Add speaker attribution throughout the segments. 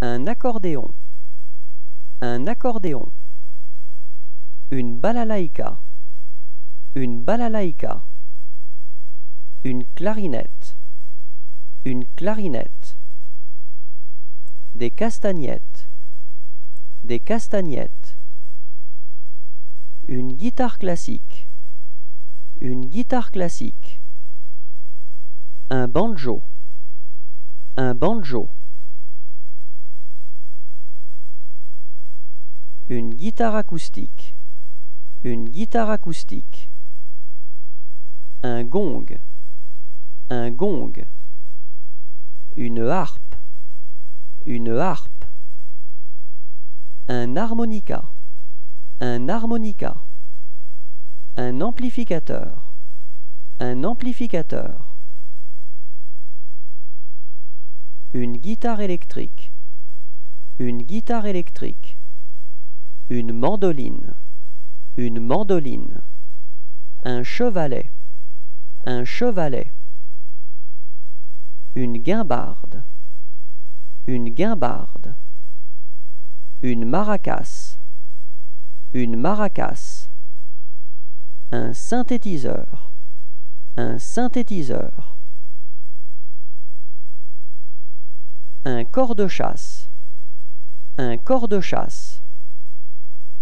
Speaker 1: un accordéon, un accordéon, une balalaïka, une balalaïka, une clarinette, une clarinette, des castagnettes, des castagnettes, une guitare classique, une guitare classique, un banjo, un banjo, une guitare acoustique, une guitare acoustique, un gong, un gong, une harpe, une harpe, un harmonica, un harmonica, un amplificateur, un amplificateur, une guitare électrique, une guitare électrique, une mandoline, une mandoline, un chevalet, un chevalet, une guimbarde, une guimbarde, une maracas, une maracas, un synthétiseur, un synthétiseur, un cor de chasse, un cor de chasse,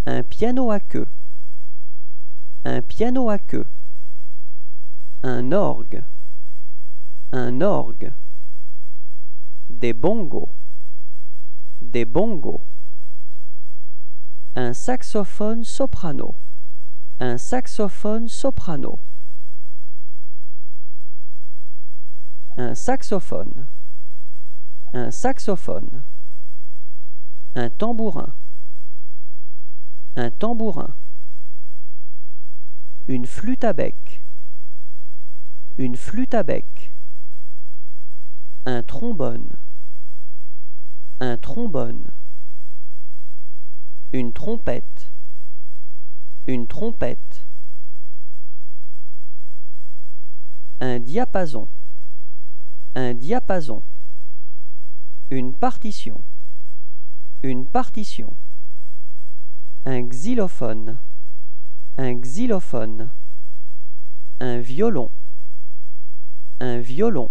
Speaker 1: un piano à queue, un piano à queue, un orgue, des bongos, des bongos, un saxophone soprano, un saxophone soprano, un saxophone, un saxophone, un tambourin, un tambourin, une flûte à bec, une flûte à bec, un trombone, un trombone, une trompette, une trompette, un diapason, un diapason, une partition, une partition, un xylophone, un xylophone, un violon, un violon.